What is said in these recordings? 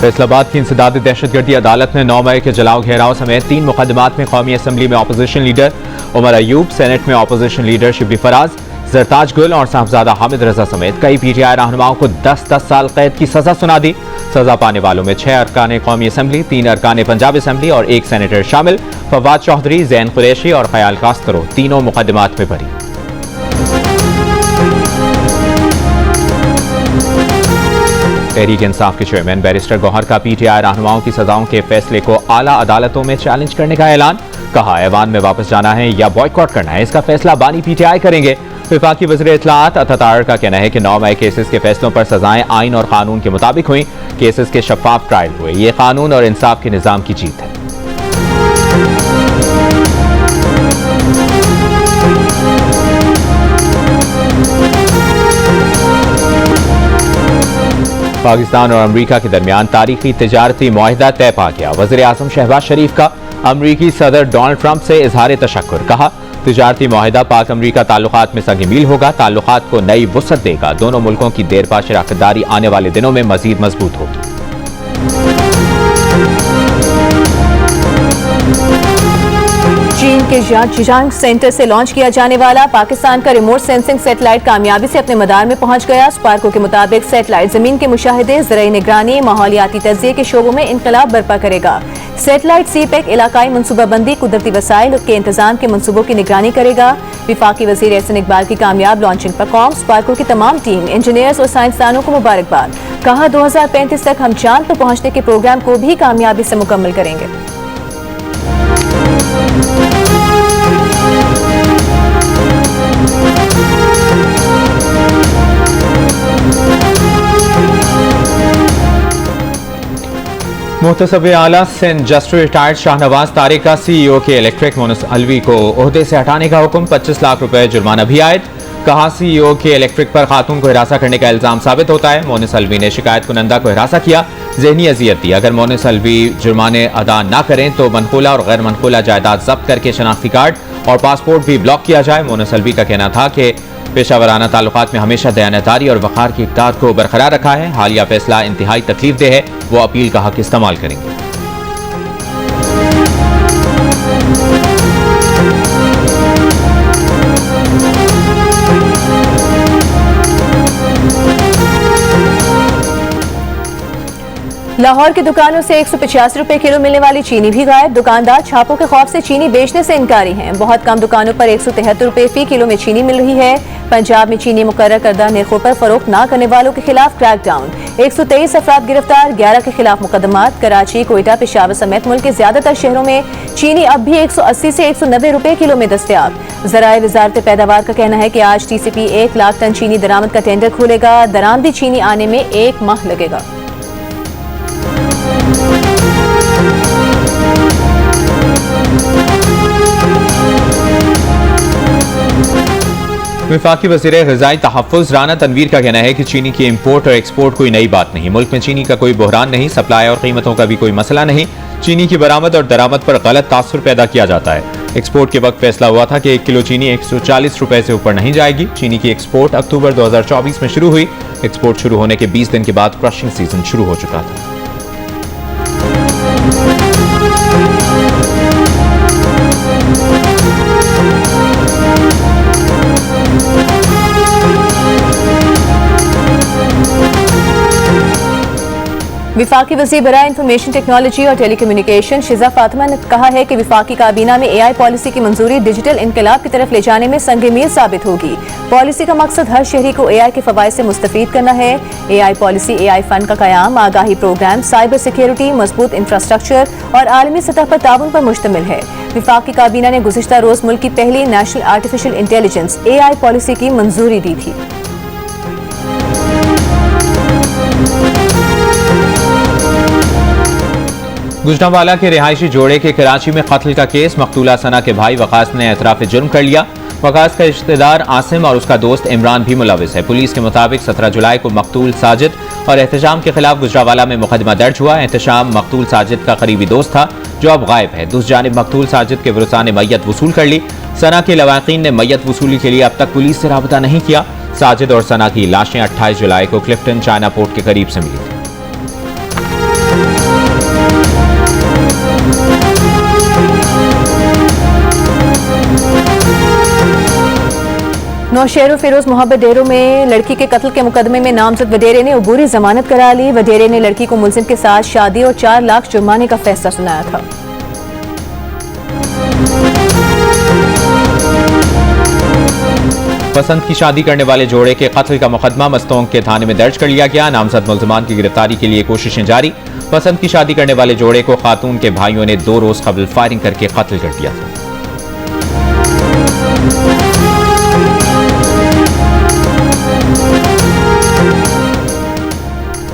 फैसलाबाद की इंसदाद दहशतगर्दी अदालत ने 9 मई के जलाओ घेराव समेत 3 मुकदमात में कौमी असम्बली में opposition leader Umar Ayub, senate में अपोजिशन लीडर शिबली फराज, जरताज गुल और साहबजादा हामिद रजा समेत कई पीटीआई रहनुमाओं को 10-10 साल कैद की सजा सुना दी। सजा पाने वालों में 6 अरकान कौमी असम्बली, 3 अरकान पंजाब असम्बली और 1 सेनेटर शामिल। फवाद चौधरी, जैन कुरैशी और खयाल कास्करो तीनों मुकदमात में बरी। तहरीक इंसाफ के चेयरमैन बैरिस्टर गौहर का पीटीआई रहनुमाओं की सजाओं के फैसले को आला अदालतों में चैलेंज करने का ऐलान। कहा, ऐवान में वापस जाना है या बॉयकॉट करना है, इसका फैसला बानी पीटीआई करेंगे। विफाकी वज़ीर इत्तलाआत अतातार का कहना है कि 9 मई केसेस के फैसलों पर सजाएं आइन और कानून के मुताबिक हुई। केसेस के शफाफ ट्रायल हुए। ये कानून और इंसाफ के निजाम की जीत है। पाकिस्तान और अमरीका के दरमियान तारीखी तिजारती मुआहिदा तय पा गया। वज़ीर आज़म शहबाज शरीफ का अमरीकी सदर डोनाल्ड ट्रंप से इजहार तशक्कुर। कहा, तिजारती मुआहिदा पाक अमरीका ताल्लुकात में संग मील होगा, ताल्लुकात को नई वुसअत देगा। दोनों मुल्कों की देरपा शराकतदारी आने वाले दिनों में मजीद मजबूत होगी। चीन के जियांग सेंटर से लॉन्च किया जाने वाला पाकिस्तान का रिमोट सेंसिंग सैटेलाइट कामयाबी से अपने मदार में पहुंच गया। स्पार्को के मुताबिक सैटेलाइट जमीन के मुशाहिदे, ज़राई निगरानी, माहौलियाती तज्जिये के शोबों में इनकलाब बर्पा करेगा। सैटेलाइट सीपैक इलाकाई मनसूबाबंदी, कुदरती वसाइल के इंतजाम के मनसूबों की निगरानी करेगा। विफाकी वज़ीर एहसन इकबाल की कामयाब लॉन्चिंग पर कौम, स्पार्को की तमाम टीम, इंजीनियर्स और साइंसदानों को मुबारकबाद। कहा, 2035 तक हम चांद पर पहुंचने के प्रोग्राम को भी कामयाबी से मुकम्मल करेंगे। मुहतसब आला सिंध जस्ट रिटायर्ड शाहनवाज तारिक का सीईओ के इलेक्ट्रिक मोनस अलवी को ओहदे से हटाने का हुक्म, 25 लाख रुपए जुर्माना भी आयद। कहा, सीईओ के इलेक्ट्रिक पर खातून को हिरासा करने का इल्जाम साबित होता है। मोनस अलवी ने शिकायत कुनंदा को हिरासा किया, ज़हनी अजियत दी। अगर मोनस अलवी जुर्माने अदा न करें तो मनकूला और गैर मनकूला जायदाद जब्त करके शनाख्ती कार्ड और पासपोर्ट भी ब्लॉक किया जाए। मोनस अलवी का कहना था कि पेशावराना ताल्लुकात में हमेशा दयानतदारी और वक़ार की इक़्तिदार को बरकरार रखा है। हालिया फैसला इंतहाई तकलीफदेह है, वो अपील का हक इस्तेमाल करेंगे। लाहौर की दुकानों से 185 रुपए किलो मिलने वाली चीनी भी गायब। दुकानदार छापों के खौफ से चीनी बेचने से इनकारी हैं। बहुत कम दुकानों पर 173 रुपए फी किलो में चीनी मिल रही है। पंजाब में चीनी मुकर्रर करदा निर्खों पर फरोख्त न करने वालों के खिलाफ क्रैकडाउन। 123 अफराद गिरफ्तार, 11 के खिलाफ मुकदमात। कराची, कोयटा, पेशावर समेत मुल्क के ज्यादातर शहरों में चीनी अब भी 180 से 190 रुपए किलो में दस्तयाब। ज़राए वजारत पैदावार का कहना है कि आज टीसीपी 1 लाख टन चीनी दरामद का टेंडर खोलेगा। दरामदी चीनी आने में 1 माह लगेगा। विफाकी वज़ीर ग़िज़ाई तहफ़्फ़ुज़ राना तनवीर का कहना है कि चीनी की इम्पोर्ट और एक्सपोर्ट कोई नई बात नहीं। मुल्क में चीनी का कोई बहरान नहीं, सप्लाई और कीमतों का भी कोई मसला नहीं। चीनी की बरामद और दरामद पर गलत तासुर पैदा किया जाता है। एक्सपोर्ट के वक्त फैसला हुआ था कि 1 किलो चीनी 140 रुपए से ऊपर नहीं जाएगी। चीनी की एक्सपोर्ट अक्टूबर 2024 में शुरू हुई। एक्सपोर्ट शुरू होने के 20 दिन के बाद क्रशिंग सीजन शुरू हो चुका था। विफाकी वज़ीर बराए इंफॉर्मेशन टेक्नोलॉजी और टेलीकम्युनिकेशन शिजा फातिमा ने कहा है कि विफाकी काबीना में एआई पॉलिसी की मंजूरी डिजिटल इनकलाब की तरफ ले जाने में संग मील साबित होगी। पॉलिसी का मकसद हर शहरी को एआई के फवाइद से मुस्तफीद करना है। एआई पॉलिसी एआई फंड का कयाम, आगाही प्रोग्राम, साइबर सिक्योरिटी, मजबूत इंफ्रास्ट्रक्चर और आलमी सतह पर ताउन पर मुश्तमिल है। विफाकी काबीना ने गुज़िश्ता रोज मुल्क की पहली national artificial intelligence AI policy की मंजूरी दी थी। गुजरांवाला के रिहायशी जोड़े के कराची में कत्ल का केस, मकतूला सना के भाई वकास ने एतराफ़ जुर्म कर लिया। वकास का रिश्तेदार आसिम और उसका दोस्त इमरान भी मुलविस है। पुलिस के मुताबिक 17 जुलाई को मकतूल साजिद और एहतशाम के खिलाफ गुजरांवाला में मुकदमा दर्ज हुआ। एहतशाम मकतूल साजिद का करीबी दोस्त था जो अब गायब है। दूसरी जानिब मकतूल साजिद के वरसा ने मैयत वसूल कर ली। सना के लवाकीन ने मैयत वसूली के लिए अब तक पुलिस से राबता नहीं किया। साजिद और सना की लाशें 28 जुलाई को क्लिफ्टन चाइना पोर्ट के करीब से मिली थी। नौशेरो फिरोज मोहब्बत डेरो में लड़की के कत्ल के मुकदमे में नामजद वडेरे ने अबूरी जमानत करा ली। वडेरे ने लड़की को मुलजिम के साथ शादी और 4 लाख जुर्माने का फैसला सुनाया था। पसंद की शादी करने वाले जोड़े के कत्ल का मुकदमा मस्तोंग के थाने में दर्ज कर लिया गया। नामजद मुल्जिमान की गिरफ्तारी के लिए कोशिशें जारी। पसंद की शादी करने वाले जोड़े को खातून के भाइयों ने 2 रोज कबल फायरिंग करके कत्ल कर दिया था।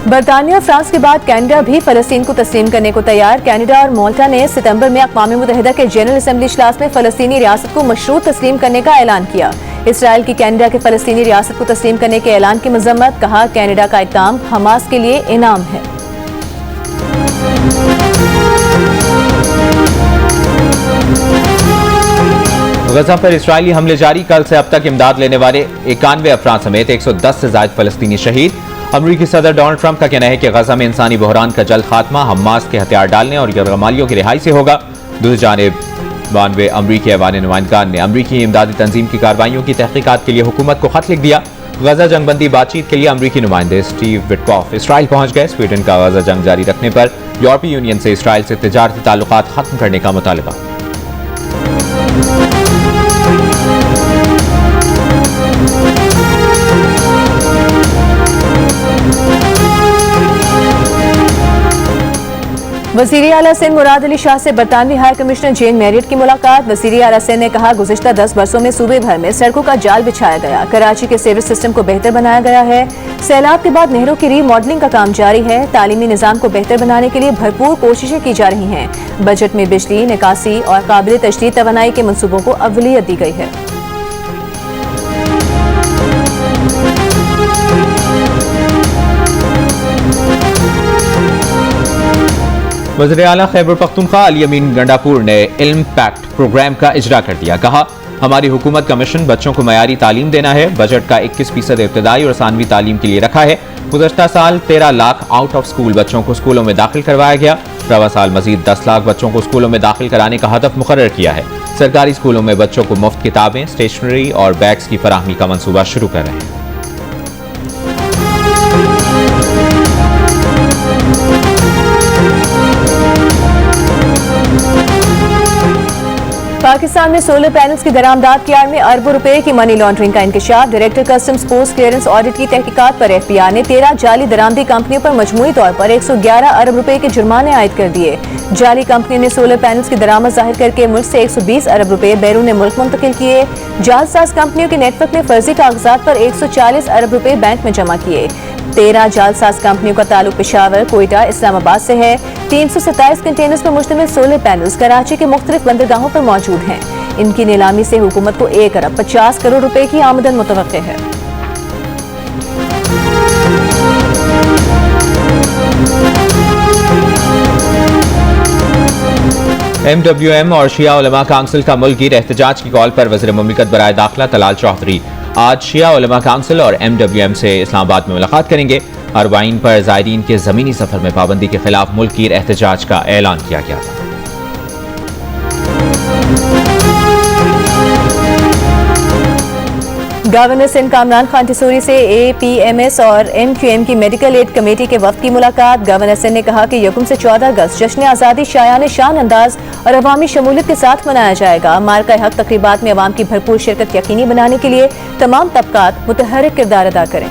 बरतानिया और फ्रांस के बाद कनाडा भी फलस्तीन को तस्लीम करने को तैयार। कनाडा और माल्टा ने सितंबर में अक़वाम मुत्तहिदा के जनरल असेंबली इजलास में फलस्तीनी रियासत को मशरूत तस्लीम करने का ऐलान किया। इसराइल की कनाडा के फलस्तीनी रियासत को तस्लीम करने के ऐलान की मजम्मत, कहा कनाडा का इक़दाम हमास के लिए इनाम है। गजा पर इस्राएली हमले जारी। कल से अब तक इमदाद लेने वाले 91 अफराद समेत 110 से ज्यादा फलस्तीनी शहीद। अमरीकी सदर डोनाल्ड ट्रंप का कहना है कि गजा में इंसानी बहरान का जल्द खात्मा हमास के हथियार डालने और यरगमालियों की रिहाई से होगा। दूसरी जानिब 92 अमरीकी ऐवान नुमाइंदगान ने अमरीकी इमदादी तंजीम की कार्रवाइयों की तहकीकात के लिए हुकूमत को खत लिख दिया। गजा जंगबंदी बातचीत के लिए अमरीकी नुमाइंदे स्टीव विटकॉफ इसराइल पहुंच गए। स्वीडन का गजा जंग जारी रखने पर यूरोपीय यूनियन से इसराइल से तिजारती ताल्लुकात खत्म करने का मुतालबा। वज़ीर आला सिंध मुराद अली शाह से बरतानवी हाई कमिश्नर जेन मैरियट की मुलाकात। वज़ीर आला सिंध ने कहा, गुज़िश्ता 10 बरसों में सूबे भर में सड़कों का जाल बिछाया गया, कराची के सीवरेज सिस्टम को बेहतर बनाया गया है। सैलाब के बाद नहरों की रीमॉडलिंग का काम जारी है। तालीमी निज़ाम को बेहतर बनाने के लिए भरपूर कोशिशें की जा रही हैं। बजट में बिजली, निकासी और काबिल तजदीद तवानाई के मनसूबों को अव्वलियत दी गई है। वज़ीर आला खैबर पख्तूनख्वा अली अमीन गंडापुर ने इल्म पैक्ट प्रोग्राम का इजरा कर दिया। कहा, हमारी हुकूमत का मिशन बच्चों को मयारी तालीम देना है। बजट का 21% इब्तदाई और सानवी तालीम के लिए रखा है। गुज़श्ता साल 13 लाख आउट ऑफ स्कूल बच्चों को स्कूलों में दाखिल करवाया गया। रवा साल मजीद 10 लाख बच्चों को स्कूलों में दाखिल कराने का हदफ मुकर्रर किया है। सरकारी स्कूलों में बच्चों को मुफ्त किताबें, स्टेशनरी और बैग्स की फराहमी का मनसूबा शुरू कर रहे हैं। पाकिस्तान में सोलर पैनल्स की दरामदाद की आड़ में अरबों रुपए की मनी लॉन्ड्रिंग का इंकशाफ। Director customs post clearance audit की तहकीकात पर FBI ने 13 जाली दरामदी कंपनियों पर मजमूई तौर पर 111 अरब रुपए के जुर्माने आयद कर दिए। जाली कंपनियों ने सोलर पैनल्स की दरामद जाहिर करके मुल्क से 120 अरब रुपए बैरून मुल्क मुंतकिल किए। जालसाज कंपनियों के नेटवर्क में फर्जी कागजात पर 140 अरब रुपए बैंक में जमा किए। 13 जालसाज कंपनियों का ताल्लुक पेशावर, कोयटा, इस्लामाबाद से है। 327 कंटेनर्स पर मुश्तमिल सोलर पैनल्स कराची के मुख्तलिफ बंदरगाहों पर मौजूद हैं। इनकी नीलामी से हुकूमत को 1 अरब 50 करोड़ रुपए की आमदन मुतवक्के है। MWM और शिया उलमा काउंसिल का मुल्क गिर एहतजाज की कॉल पर वज़ीर मुमलिकत बराए दाखिला तलाल चौधरी आज शिया उलमा काउंसिल और MWM से इस्लामाबाद में मुलाकात करेंगे। अरबाइन पर ज़ायरीन के ज़मीनी सफ़र में पाबंदी के खिलाफ मुल्क गिर एहतजाज का ऐलान किया गया था। गवर्नर सिंध कामरान खान टिसूरी से APMS और MQM की मेडिकल एड कमेटी के वफ्द की मुलाकात। गवर्नर सिंध ने कहा कि 1 से 14 अगस्त जश्न आज़ादी शायान शान अंदाज और अवामी शमूलियत के साथ मनाया जाएगा। मार्का हक तकरीबात में अवाम की भरपूर शिरकत यकीनी बनाने के लिए तमाम तबकात मुतहर्रिक किरदार अदा करें।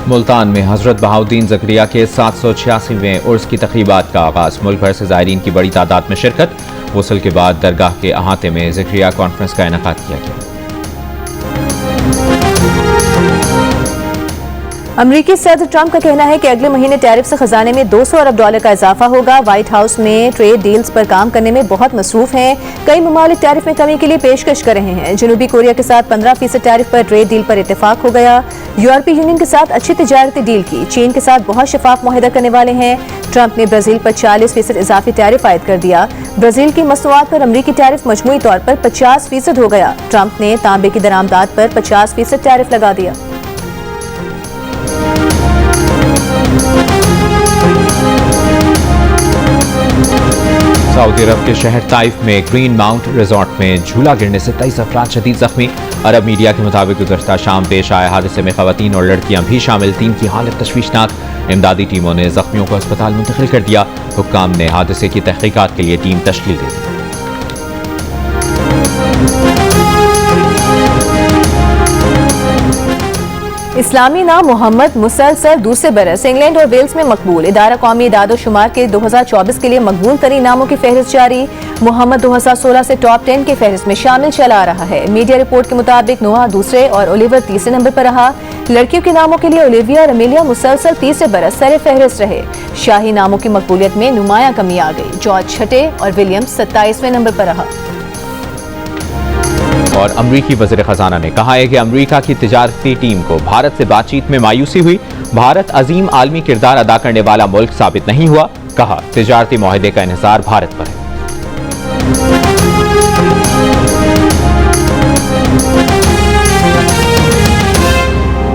मुल्तान में हजरत बहाउद्दीन ज़करिया के 786वें उर्स की तक़रीबात का आगाज़। मुल्क भर से ज़ायरीन की बड़ी तादाद में शिरकत। गुस्ल के बाद दरगाह के अहाते में ज़करिया कॉन्फ्रेंस का इनेकाद किया गया। अमरीकी सदर ट्रंप का कहना है कि अगले महीने टैरिफ से खजाने में $200 अरब का इजाफा होगा। व्हाइट हाउस में ट्रेड डील्स पर काम करने में बहुत मसरूफ हैं। कई ममालिक टैरिफ में कमी के लिए पेशकश कर रहे हैं। जनूबी कोरिया के साथ 15% टैरिफ पर ट्रेड डील पर इत्तेफाक हो गया। यूरोपीय यूनियन के साथ अच्छी तिजारती डील की। चीन के साथ बहुत शफाफ मुआहदा करने वाले हैं। ट्रंप ने ब्राजील पर 40% इजाफी टैरिफ आयद कर दिया। ब्राजील की मसनूआत पर अमरीकी टैरिफ मजमूई तौर पर 50% हो गया। ट्रंप ने तांबे की दरामदाद पर 50% टैरिफ लगा दिया। सऊदी अरब के शहर ताइफ में ग्रीन माउंट रिजॉर्ट में झूला गिरने से 23 अफराद शदीद जख्मी। अरब मीडिया के मुताबिक गुज़श्ता शाम पेश आए हादसे में खवातीन और लड़कियां भी शामिल। 3 की हालत तशवीशनाक। इमदादी टीमों ने जख्मियों को अस्पताल मुंतकिल कर दिया। हुक्काम ने हादसे की तहकीकात के लिए टीम तश्कील दे दी। इस्लामी नाम मोहम्मद मुसलसल दूसरे बरस इंग्लैंड और वेल्स में मकबूल। इदारा कौमी इदाद शुमार के 2024 के लिए मकबूल तरीन नामों की फहरिस्त जारी। मोहम्मद 2016 से टॉप 10 की फहरिस्त में शामिल चला रहा है। मीडिया रिपोर्ट के मुताबिक नोआ दूसरे और ओलिवर तीसरे नंबर पर रहा। लड़कियों के नामों के लिए ओलिविया और अमेलिया मुसलसल तीसरे बरस सर फहरिस्त रहे। शाही नामों की मकबूलियत में नुमाया कमी आ गई। जॉर्ज छठे और विलियम 27वें नंबर पर रहा। और अमरीकी वज़ीर ख़ज़ाना ने कहा है कि अमरीका की तिजारती टीम को भारत से बातचीत में मायूसी हुई। भारत अजीम आलमी किरदार अदा करने वाला मुल्क साबित नहीं हुआ। कहा, तिजारती मुआहदे का इन्हिसार भारत पर है।